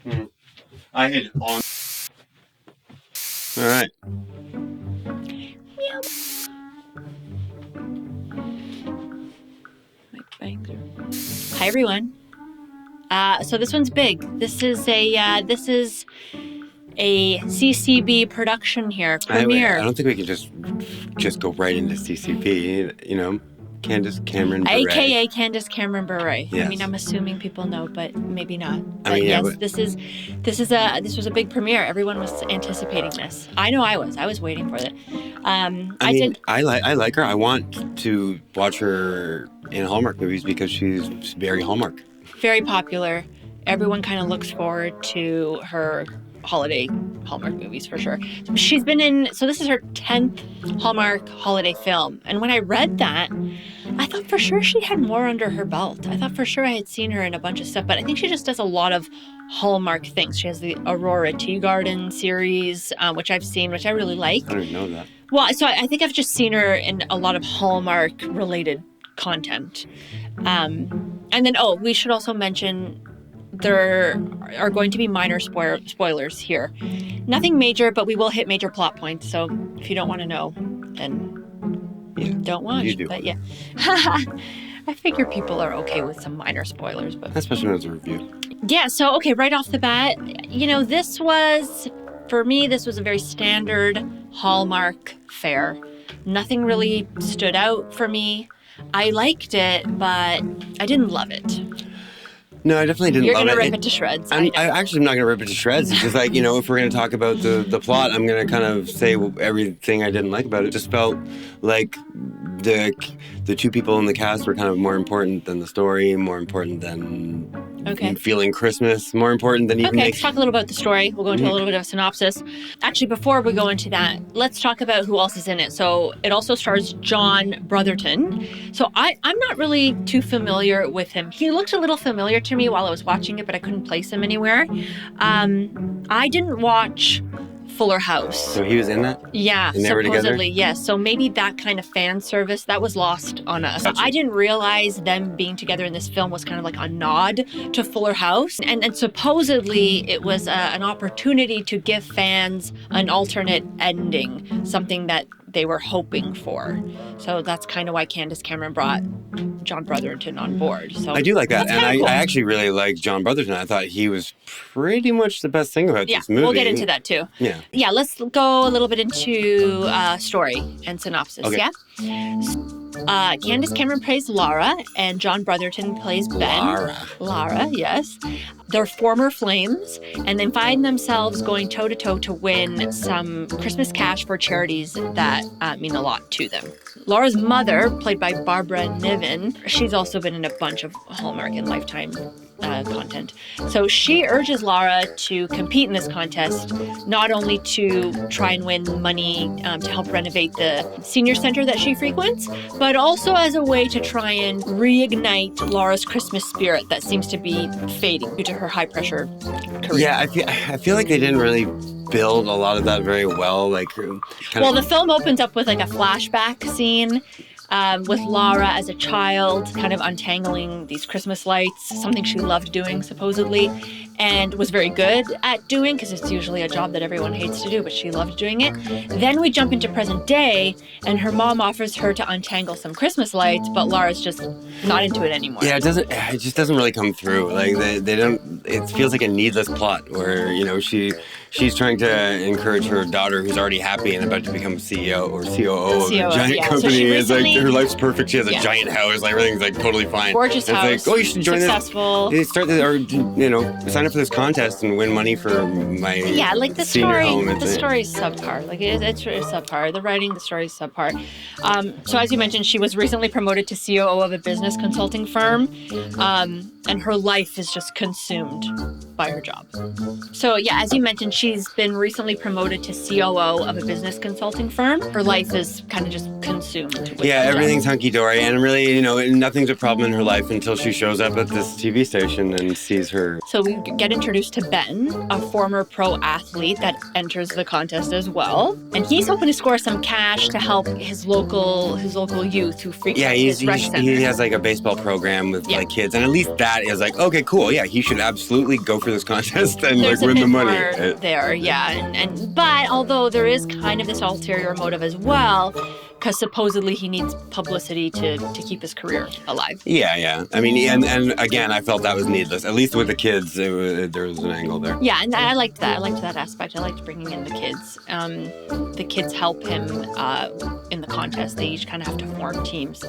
I hit on. All right. Meow. My bangs are... Hi everyone. So this one's big. This is a CCB production here. Premiere. I don't think we can just go right into CCB. You know, Candace Cameron Bure. AKA Candace Cameron Bure. Yes. I mean, I'm assuming people know, but maybe not. I mean, yes, this was a big premiere. Everyone was anticipating this. I know I was waiting for it. I like her. I want to watch her in Hallmark movies because she's very Hallmark. Very popular. Everyone kind of looks forward to her holiday Hallmark movies for sure. She's been in, so this is her 10th Hallmark holiday film. And when I read that, I thought for sure she had more under her belt. I thought for sure I had seen her in a bunch of stuff, but I think she just does a lot of Hallmark things. She has the Aurora Tea Garden series, which I've seen, which I really like. I didn't know that. Well, so I think I've just seen her in a lot of Hallmark related content. And then, we should also mention there are going to be minor spoilers here. Nothing major, but we will hit major plot points. So if you don't want to know, then don't watch. You do. But yeah, I figure people are okay with some minor spoilers. But especially when it's a review. Yeah. So okay, right off the bat, this was for me. This was a very standard Hallmark fare. Nothing really stood out for me. I liked it, but I didn't love it. No, I definitely didn't love it. You're going to rip it to shreds. I actually am not going to rip it to shreds. It's just like, if we're going to talk about the plot, I'm going to kind of say everything I didn't like about it. It just felt like the two people in the cast were kind of more important than the story, more important than feeling Christmas, more important than even... Okay, let's talk a little about the story. We'll go into a little bit of a synopsis. Actually, before we go into that, let's talk about who else is in it. So it also stars John Brotherton. So I'm not really too familiar with him. He looked a little familiar to me while I was watching it, but I couldn't place him anywhere. I didn't watch Fuller House. So he was in that? Yeah, and they were supposedly, together? yes. So maybe that kind of fan service, that was lost on us. Gotcha. I didn't realize them being together in this film was kind of like a nod to Fuller House. And supposedly it was an opportunity to give fans an alternate ending, something that they were hoping for. So that's kind of why Candace Cameron brought John Brotherton on board. So I do like that. And cool. I actually really liked John Brotherton. I thought he was pretty much the best thing about this movie. We'll get into that too. Yeah, let's go a little bit into story and synopsis, okay. Yeah? Candace Cameron plays Laura, and John Brotherton plays Ben. Lara, yes. They're former flames, and they find themselves going toe-to-toe to win some Christmas cash for charities that mean a lot to them. Laura's mother, played by Barbara Niven, she's also been in a bunch of Hallmark and Lifetime content. So she urges Laura to compete in this contest, not only to try and win money to help renovate the senior center that she frequents, but also as a way to try and reignite Laura's Christmas spirit that seems to be fading due to her high-pressure career. Yeah, I feel like they didn't really build a lot of that very well. The film opens up with like a flashback scene with Laura as a child, kind of untangling these Christmas lights, something she loved doing, supposedly, and was very good at doing, because it's usually a job that everyone hates to do, but she loved doing it. Then we jump into present day, and her mom offers her to untangle some Christmas lights, but Laura's just not into it anymore. Yeah, it just doesn't really come through. Like, they don't, it feels like a needless plot where, she's trying to encourage her daughter, who's already happy and about to become CEO or COO of a giant company. It's like her life's perfect. She has a giant house. Like, everything's like totally fine. Gorgeous house. It's like, you should join successful. this. Start sign up for this contest and win money for my the senior story. home. The story's subpar. Like it's subpar. The writing, the story's subpar. So as you mentioned, she was recently promoted to COO of a business consulting firm, and her life is just consumed by her job. So yeah, as you mentioned, she's been recently promoted to COO of a business consulting firm. Her life is kind of just consumed with everything's hunky-dory, and really, nothing's a problem in her life until she shows up at this TV station and sees her. So we get introduced to Ben, a former pro athlete that enters the contest as well, and he's hoping to score some cash to help his local youth who frequent his rec center. He has like a baseball program with like kids, and at least that is like, okay, cool, yeah, he should absolutely go for this contest and There's like win a the bit money. more there, yeah. But although there is kind of this ulterior motive as well, because supposedly he needs publicity to keep his career alive. Yeah. I mean, and again, I felt that was needless. At least with the kids, there was an angle there. Yeah, and I liked that. I liked that aspect. I liked bringing in the kids. The kids help him in the contest. They each kind of have to form teams.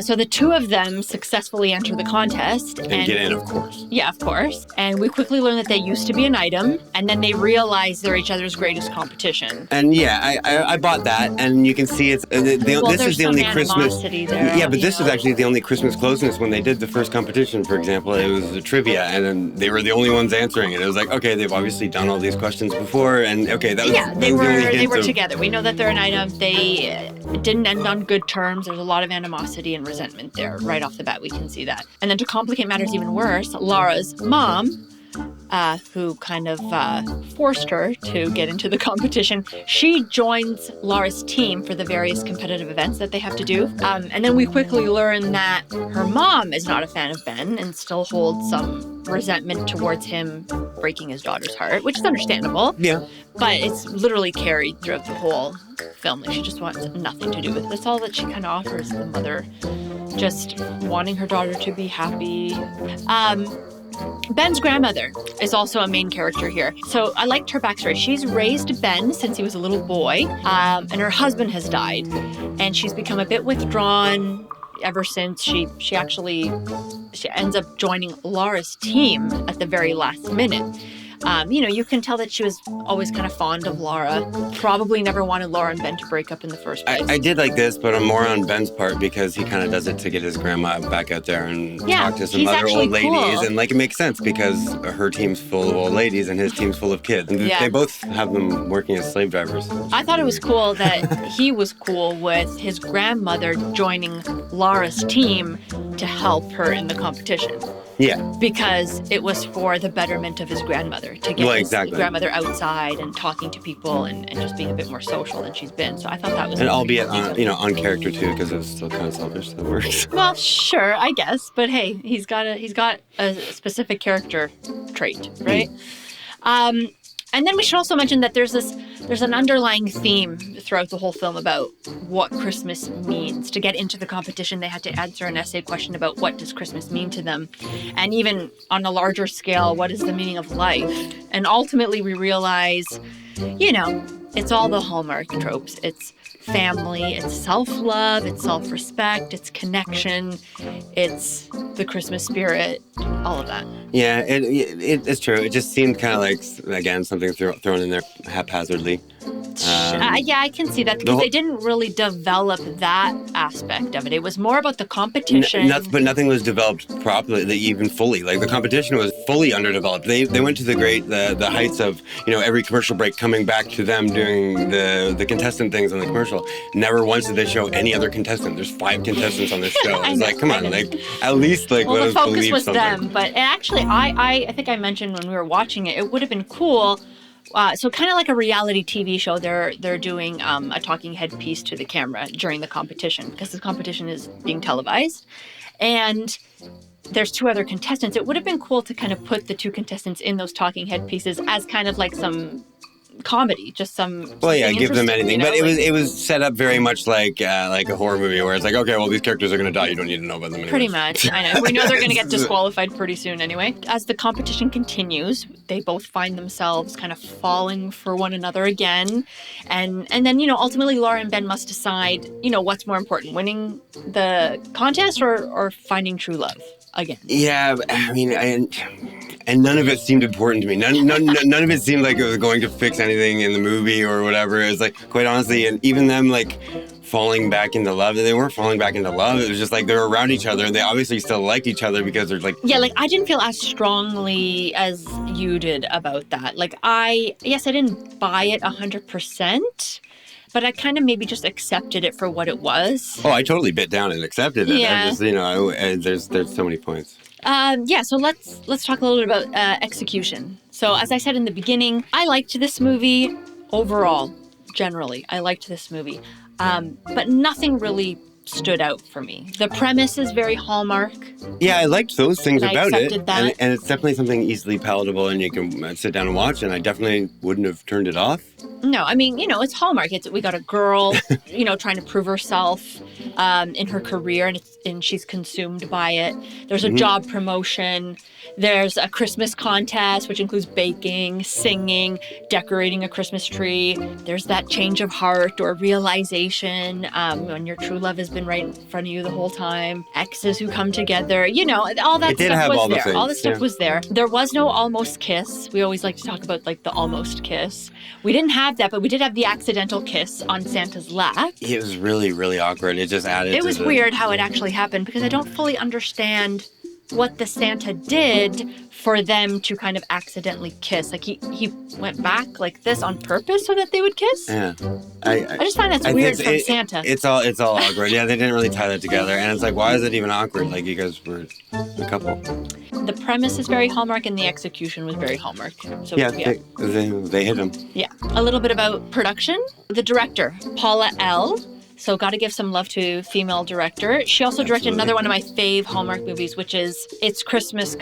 So the two of them successfully enter the contest. And get in, of course. Yeah, of course. And we quickly learn that they used to be an item, and then they realize they're each other's greatest competition. And yeah, I bought that, and you can see it's this is the only Christmas. There, yeah, but this is actually the only Christmas closeness. When they did the first competition, for example, it was a trivia, and then they were the only ones answering it. It was like, okay, they've obviously done all these questions before, and okay, that was they were together. We know that they're an item. They didn't end on good terms. There's a lot of animosity and resentment there. Right off the bat, we can see that. And then to complicate matters even worse, Laura's mom, who kind of forced her to get into the competition, she joins Laura's team for the various competitive events that they have to do. And then we quickly learn that her mom is not a fan of Ben and still holds some resentment towards him breaking his daughter's heart, which is understandable. Yeah. But it's literally carried throughout the whole film. Like, she just wants nothing to do with it. That's all that she kind of offers, the mother, just wanting her daughter to be happy. Ben's grandmother is also a main character here. So I liked her backstory. She's raised Ben since he was a little boy, and her husband has died. And she's become a bit withdrawn ever since. She ends up joining Laura's team at the very last minute. You can tell that she was always kind of fond of Laura. Probably never wanted Laura and Ben to break up in the first place. I did like this, but I'm more on Ben's part because he kind of does it to get his grandma back out there and talk to some other old ladies. Cool. And like it makes sense because her team's full of old ladies and his team's full of kids. And they both have them working as slave drivers. I thought it was cool that he was cool with his grandmother joining Laura's team to help her in the competition. Yeah. Because it was for the betterment of his grandmother, to get his grandmother outside and talking to people and just being a bit more social than she's been. So I thought that was... And albeit on character too, because it's still kind of selfish, so it works. Well, sure, I guess. But hey, he's got a specific character trait, right? And then we should also mention that there's an underlying theme throughout the whole film about what Christmas means. To get into the competition, they had to answer an essay question about what does Christmas mean to them. And even on a larger scale, what is the meaning of life? And ultimately we realize, it's all the Hallmark tropes. It's family, it's self-love, it's self-respect, it's connection, it's the Christmas spirit, all of that. Yeah, it's true. It just seemed kind of like, again, something thrown in there haphazardly. Yeah, I can see that because they didn't really develop that aspect of it. It was more about the competition. But nothing was developed properly, even fully. Like the competition was fully underdeveloped. They went to the heights of every commercial break coming back to them doing the contestant things on the commercial. Never once did they show any other contestant. There's 5 contestants on this show. It's like, come on, like at least like let us believe the focus was something. them. But actually, I think I mentioned when we were watching it, it would have been cool. So kind of like a reality TV show, they're doing a talking head piece to the camera during the competition because the competition is being televised. And there's 2 other contestants. It would have been cool to kind of put the 2 contestants in those talking head pieces as kind of like some comedy, just some. Well, yeah, give them anything, but it was set up very much like a horror movie where it's like, okay, well, these characters are going to die. You don't need to know about them anymore. Pretty much, I know. We know they're going to get disqualified pretty soon anyway. As the competition continues, they both find themselves kind of falling for one another again, and then ultimately Laura and Ben must decide what's more important, winning the contest or finding true love again. Yeah, I mean, and none of it seemed important to me. None of it seemed like it was going to fix anything in the movie or whatever. It's like, quite honestly, and even them like falling back into love, they weren't falling back into love. It was just like they were around each other and they obviously still liked each other because they're like... Yeah, like I didn't feel as strongly as you did about that. Like I didn't buy it 100%. But I kind of maybe just accepted it for what it was. Oh, I totally bit down and accepted it. Yeah. I just, there's so many points. So let's talk a little bit about execution. So as I said in the beginning, I liked this movie overall, generally. I liked this movie. But nothing really stood out for me. The premise is very Hallmark. Yeah, I liked those things And I about it. accepted that. And it's definitely something easily palatable and you can sit down and watch, and I definitely wouldn't have turned it off. No, I mean, it's Hallmark. We got a girl, trying to prove herself in her career, and she's consumed by it. There's a job promotion. There's a Christmas contest, which includes baking, singing, decorating a Christmas tree. There's that change of heart or realization when your true love has been right in front of you the whole time. Exes who come together, all that stuff was there. All the stuff was there. There was no almost kiss. We always like to talk about like the almost kiss. We didn't have that, but we did have the accidental kiss on Santa's lap. It was really, really awkward. It just added. It was weird how it actually happened because I don't fully understand what the Santa did for them to kind of accidentally kiss. Like he went back like this on purpose so that they would kiss. Yeah, I just find that's weird from Santa. It's all awkward. Yeah, they didn't really tie that together, and it's like, why is it even awkward? Like you guys were a couple. The premise is very Hallmark, and the execution was very Hallmark. So yeah. They hit them. Yeah, a little bit about production. The director, Paula L. So got to give some love to female director. She also directed another one of my fave Hallmark movies, which is It's Christmas,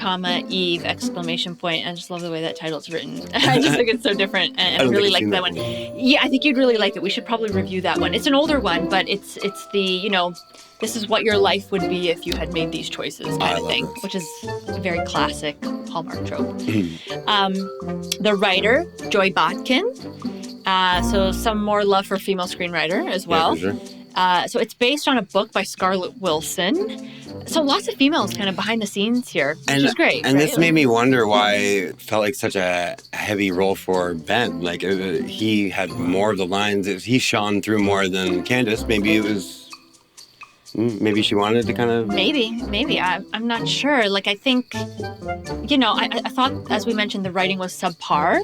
Eve, ! I just love the way that title's written. I just think it's so different, and I really like that one. Yeah, I think you'd really like it. We should probably review that one. It's an older one, but it's the, this is what your life would be if you had made these choices kind of thing, which is a very classic Hallmark trope. The writer, Joy Botkin. So some more love for female screenwriter as well. Yeah, for sure. So it's based on a book by Scarlett Wilson. So lots of females kind of behind the scenes here, which is great. And this made me wonder why it felt like such a heavy role for Ben. Like he had more of the lines. He shone through more than Candace. Maybe it was... Maybe she wanted to kind of... Maybe. I'm not sure. Like, I think, I thought, as we mentioned, the writing was subpar.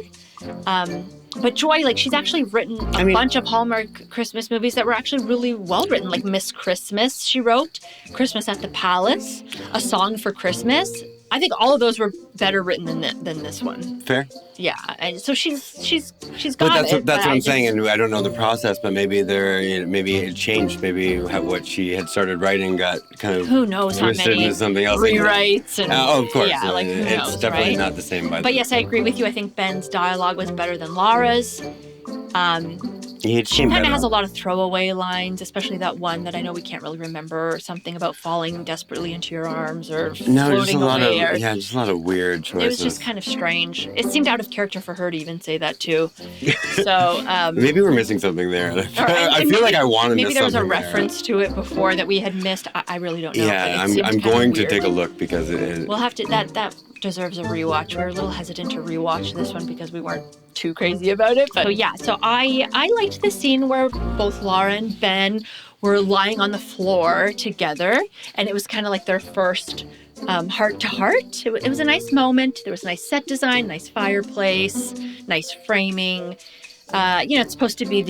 But Joy, like, she's actually written a bunch of Hallmark Christmas movies that were actually really well written. Like Miss Christmas, she wrote. Christmas at the Palace. A Song for Christmas. I think all of those were better written than this one. Fair. Yeah, and so she's got but that's what I'm saying, and I don't know the process, but maybe maybe it changed. Maybe what she had started writing got kind of who knows twisted how many into something else. Rewrites and of course, yeah, like who knows, it's definitely right? not the same. But yes, I agree with you. I think Ben's dialogue was better than Laura's. He kind of has a lot of throwaway lines, especially that one that I know we can't really remember, something about falling desperately into your arms or floating away. Just a lot of weird choices. It was just kind of strange. It seemed out of character for her to even say that too. So maybe we're missing something there. I feel like I want to miss something. Maybe there was a reference to it before that we had missed. I really don't know. Yeah, I'm going to take a look because we'll have to. That deserves a rewatch. We were a little hesitant to rewatch this one because we weren't too crazy about it. But so I liked the scene where both Laura and Ben were lying on the floor together, and it was kind of like their first heart to heart. It was a nice moment. There was a nice set design, nice fireplace, nice framing. It's supposed to be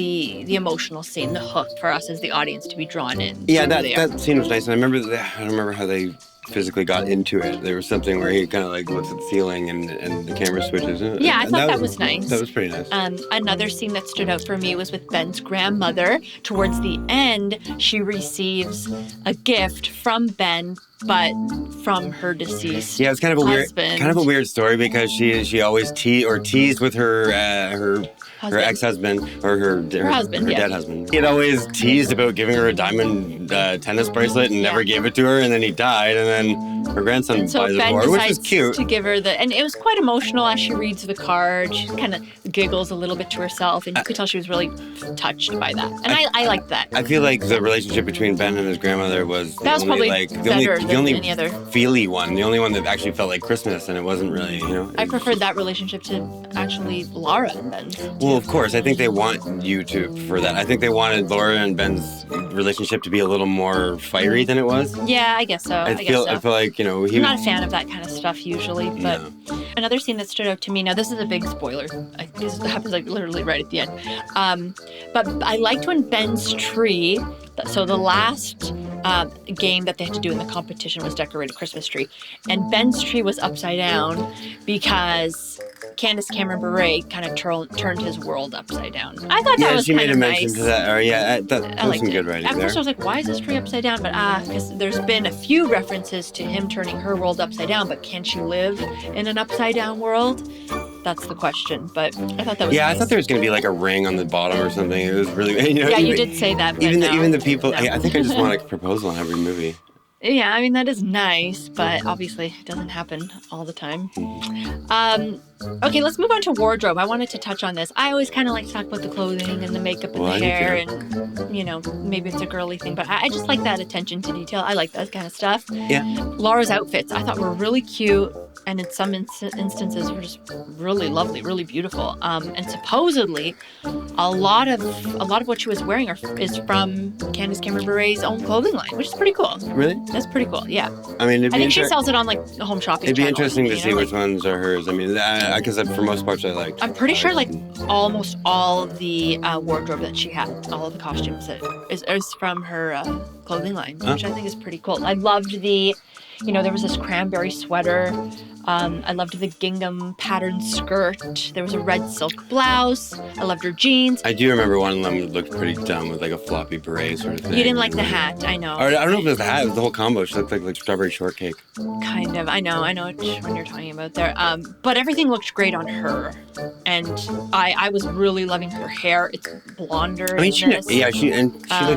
the emotional scene, the hook for us as the audience to be drawn in. Yeah, that scene was nice, and I don't remember how they physically got into it. There was something where he kind of like looks at the ceiling and the camera switches. Yeah, I thought that was nice. That was pretty nice. Another scene that stood out for me was with Ben's grandmother. Towards the end, she receives a gift from Ben, but from her deceased it's kind of a weird story because she always teased with her ex-husband or her dead husband. He had always teased about giving her a diamond tennis bracelet and never gave it to her, and then he died, and then her grandson buys it for her, which is cute. To give her and it was quite emotional as she reads the card. She kind of giggles a little bit to herself, and you could tell she was really touched by that. And I liked that. I feel like the relationship between Ben and his grandmother was the only any other feely one, the only one that actually felt like Christmas, and it wasn't really, I preferred that relationship to actually Laura and Ben's. Well, of course, I think they want you to prefer that. I think they wanted Laura and Ben's relationship to be a little more fiery than it was. Yeah, I guess so. I feel like, I'm not a fan of that kind of stuff usually, but another scene that stood out to me, now this is a big spoiler, because it happens like literally right at the end, but I liked when Ben's tree, so the last game that they had to do in the competition was decorate a Christmas tree, and Ben's tree was upside down because Candace Cameron Bure kind of turned his world upside down. I thought that was she made kind a of mention nice. to that. Or that was some good writing At there. first I was like, why is this tree upside down? But because there's been a few references to him turning her world upside down, but can she live in an upside down world? That's the question. But I thought that was nice. I thought there was going to be like a ring on the bottom or something. It was really, you did say that. But even the people, no. I think I just want like a proposal in every movie. Yeah, I mean, that is nice, but obviously it doesn't happen all the time. Okay, let's move on to wardrobe. I wanted to touch on this. I always kind of like to talk about the clothing and the makeup and the hair and, maybe it's a girly thing, but I just like that attention to detail. I like that kind of stuff. Yeah. Laura's outfits, I thought were really cute and in some instances were just really lovely, really beautiful. And supposedly a lot of what she was wearing is from Candace Cameron Bure's own clothing line, which is pretty cool. Really? That's pretty cool, yeah. I mean, I think she sells it on like the home shopping It'd be channel, interesting to see which ones are hers. I mean, because for most parts I liked. I'm pretty sure like almost all of the wardrobe that she had, all of the costumes is from her clothing line, which I think is pretty cool. I loved there was this cranberry sweater. I loved the gingham patterned skirt. There was a red silk blouse. I loved her jeans. I do remember one of them looked pretty dumb with like a floppy beret sort of thing. You didn't like the hat, I know. Or, I don't know if it was the hat, it was the whole combo. She looked like strawberry shortcake. Kind of. I know which one you're talking about there. But everything looked great on her. And I was really loving her hair. It's blonder. I mean, she looks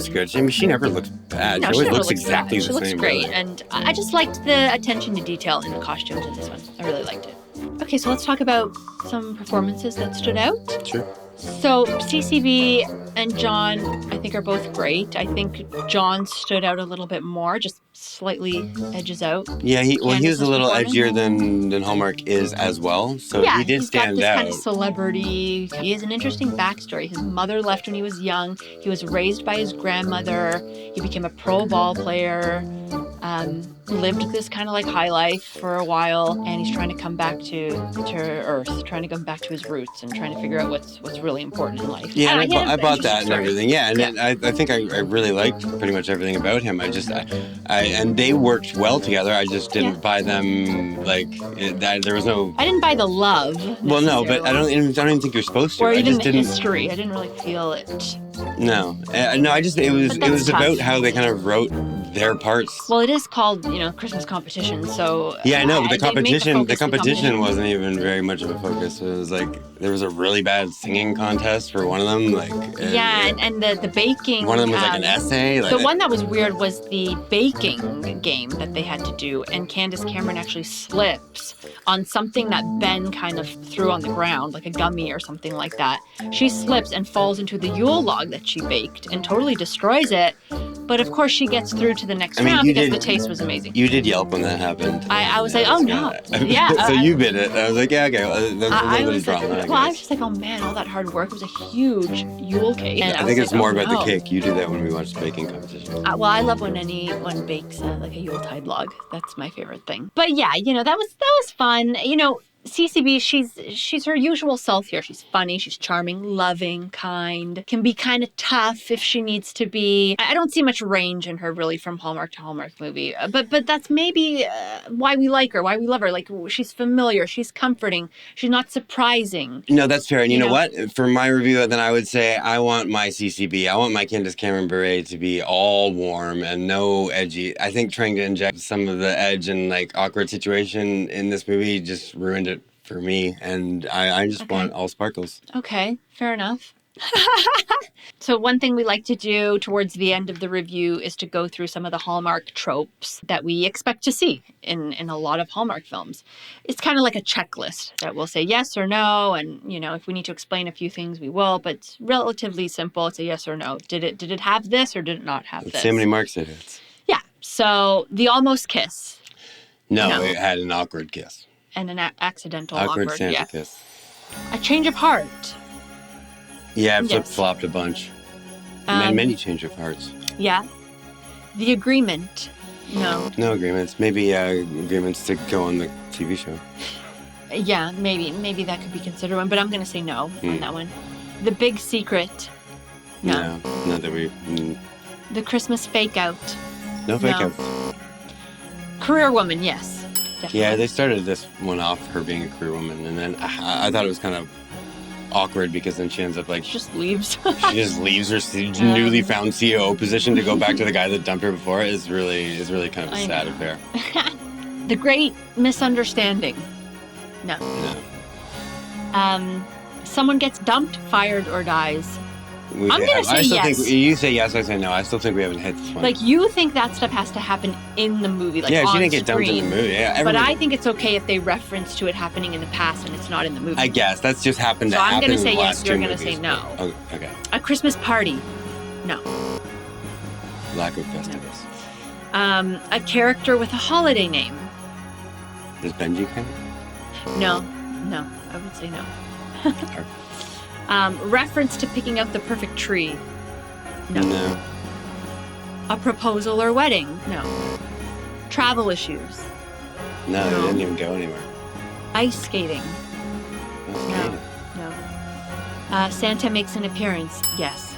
good. I mean, she never looks bad. No, she always looks exactly bad. the same. She looks great. Really. And I just liked the attention to detail in the costumes in this one. I really liked it. Okay, so let's talk about some performances that stood out. Sure. So CCB and John, I think, are both great. I think John stood out a little bit more, just slightly edges out. Yeah, he was a little edgier than Hallmark is as well. So he did stand he's got this out. kind of celebrity. He has an interesting backstory. His mother left when he was young. He was raised by his grandmother. He became a pro ball player. Lived this kind of like high life for a while, and he's trying to come back to Earth, trying to come back to his roots, and trying to figure out what's really important in life. Yeah, I bought that and everything. Yeah, and I think I really liked pretty much everything about him. And they worked well together. I just didn't buy them there was no. I didn't buy the love. Well, no, but I don't even think you're supposed to. Or even the didn't, history. I didn't really feel it. No, it was about how they kind of wrote their parts. Well, it is called, Christmas competition, so... Yeah, I know, but the competition was wasn't even very much of a focus. It was like, there was a really bad singing contest for one of them. And the baking... One of them was like an essay. The one that was weird was the baking game that they had to do, and Candace Cameron actually slips on something that Ben kind of threw on the ground, like a gummy or something like that. She slips and falls into the Yule log that she baked and totally destroys it. But of course, she gets through to the next round because the taste was amazing. You did yelp when that happened. I was like, oh no. Yeah. So you bit it. I was like, yeah, okay. That's a little bit of drama. I was just like, oh man, all that hard work. It was a huge Yule cake. And I think it's more about the cake. You do that when we watch the baking competition. Well, I love when anyone bakes like a Yuletide log. That's my favorite thing. But yeah, that was fun. CCB, she's her usual self here. She's funny, she's charming, loving, kind, can be kind of tough if she needs to be. I don't see much range in her really from Hallmark to Hallmark movie. But that's maybe why we like her, why we love her. Like, she's familiar, she's comforting, she's not surprising. No, that's fair. And you know what? For my review, then I would say I want my CCB, I want my Candace Cameron Bure to be all warm and no edgy. I think trying to inject some of the edge and like awkward situation in this movie just ruined it for me, and I just want all sparkles. Okay, fair enough. So one thing we like to do towards the end of the review is to go through some of the Hallmark tropes that we expect to see in a lot of Hallmark films. It's kind of like a checklist that we'll say yes or no, and if we need to explain a few things, we will. But it's relatively simple. It's a yes or no. Did it have this or did it not have this? Let's see how many marks it hits. Yeah. So the almost kiss. No, it had an awkward kiss. And an accidental awkward Santa kiss. A change of heart. Yeah, it flip-flopped a bunch. Many change of hearts. Yeah. The agreement. No. No agreements. Maybe agreements to go on the TV show. Yeah, maybe that could be considered one, but I'm going to say no on that one. The big secret. No. Not that we... The Christmas fake out. No fake out. Career woman, yes. Definitely. Yeah, they started this one off her being a career woman, and then I thought it was kind of awkward because then she ends up like She just leaves. she just leaves her newly found COO position to go back to the guy that dumped her before. Is really kind of a sad affair. The Great Misunderstanding. No. Someone gets dumped, fired, or dies. I'm gonna say yes. Think you say yes, I say no. I still think we haven't hit this one. Like, you think that stuff has to happen in the movie, like, yeah, she on didn't get dumped in the movie. Yeah, but I think it's okay if they reference to it happening in the past and it's not in the movie. I guess that's just happened to so happen. I'm gonna in say the yes. You're gonna movies, say no. Oh, okay. A Christmas Party. No. Lack of Festivus. A character with a holiday name. Does Benji count? No. I would say no. Reference to picking out the perfect tree. No. A proposal or wedding. No. Travel issues. No, they didn't even go anywhere. Ice skating. No. Santa makes an appearance. Yes.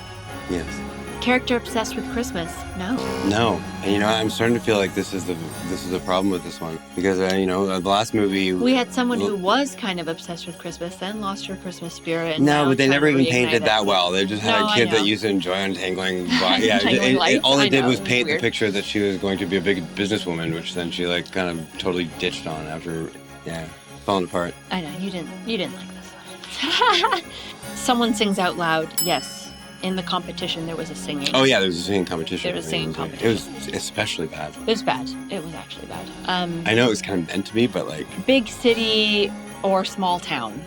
Character obsessed with Christmas. No. And you know, I'm starting to feel like this is the problem with this one because the last movie we had someone who was kind of obsessed with Christmas, then lost her Christmas spirit. And no, but they never even painted that well. They just had a kid that used to enjoy untangling. All it did was paint the picture that she was going to be a big businesswoman, which then she like kind of totally ditched on after falling apart. I know you didn't like this one. Someone sings out loud. Yes. In the competition, there was a singing. Oh, yeah, there was a singing competition. There was a singing competition. It was especially bad. It was bad. It was actually bad. I know it was kind of meant to be, but like... Big city or small town.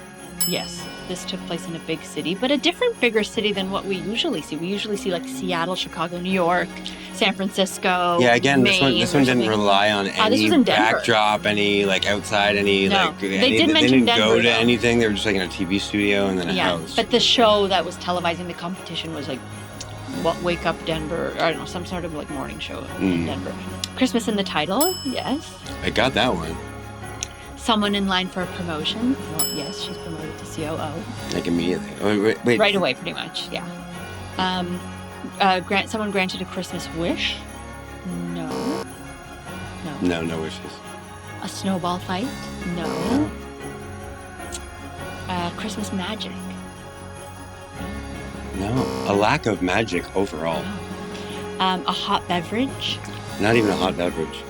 Yes, this took place in a big city, but a different bigger city than what we usually see. We usually see like Seattle, Chicago, New York, San Francisco. Yeah, again, Maine, this one didn't rely on any backdrop, any like outside, any like. They didn't go to anything. They were just like in a TV studio and then a house. But the show that was televising the competition was like, Wake Up Denver, or I don't know, some sort of like morning show in Denver. Christmas in the title, yes. I got that one. Someone in line for a promotion. Well, yes, she's promoted to COO. Like immediately. Oh, wait. Right away, pretty much. Yeah. Someone granted a Christmas wish. No. No wishes. A snowball fight. No. Christmas magic. No. A lack of magic overall. No. A hot beverage. Not even a hot beverage.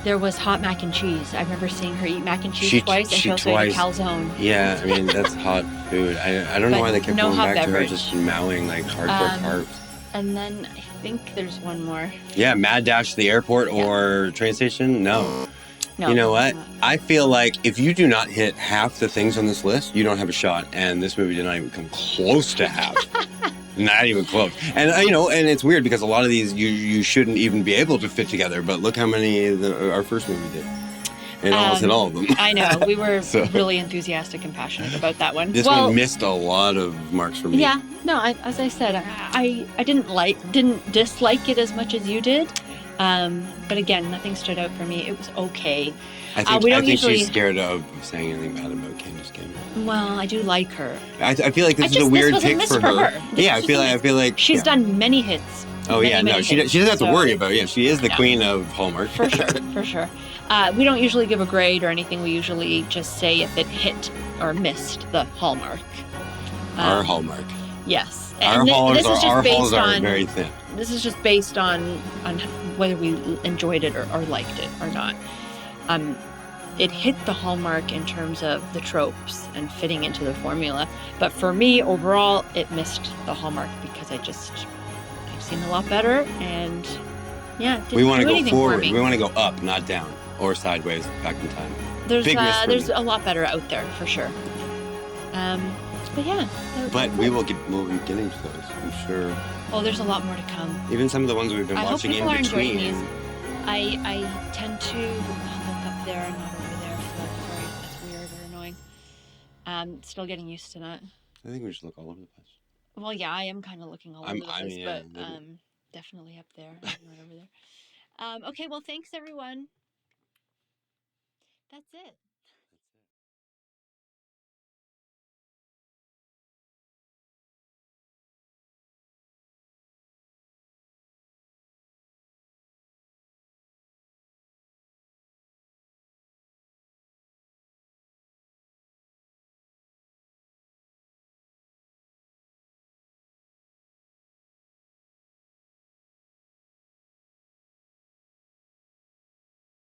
There was hot mac and cheese. I remember seeing her eat mac and cheese twice, and she also ate a calzone. Yeah, I mean, that's hot food. I don't know why they kept going back to her just mowing like hardcore carbs. And then I think there's one more. Yeah, Mad Dash to the airport or train station? No. You know what? I feel like if you do not hit half the things on this list, you don't have a shot. And this movie did not even come close to half. Not even close. And and it's weird because a lot of these you shouldn't even be able to fit together. But look how many our first movie did. And almost hit all of them. I know. We were really enthusiastic and passionate about that one. This one missed a lot of marks for me. Yeah. No, as I said, I didn't dislike it as much as you did. But again, nothing stood out for me. It was okay. I think she's scared of saying anything bad about Candace Cameron. Well, I do like her. I feel like this is a weird pick for her. Yeah, I feel like she's done many hits. Oh yeah, no, she doesn't have to worry about it. Yeah, she is the queen of Hallmark. For sure. We don't usually give a grade or anything. We usually just say if it hit or missed the Hallmark. Our Hallmark. Yes. Our halls are very thin. This is just based on whether we enjoyed it or liked it or not. It hit the Hallmark in terms of the tropes and fitting into the formula. But for me, overall, it missed the Hallmark because I've seen a lot better, and we want to go forward. We want to go up, not down, or sideways, back in time. There's a lot better out there for sure. But yeah. But we'll be getting to those, I'm sure. Oh, there's a lot more to come. Even some of the ones we've been watching in between. Enjoying these. I tend to look up there and not over there, so that's weird or annoying. Still getting used to that. I think we should look all over the place. Well, yeah, I am kind of looking all over the place, but definitely up there, not over there. Okay, well, thanks everyone. That's it.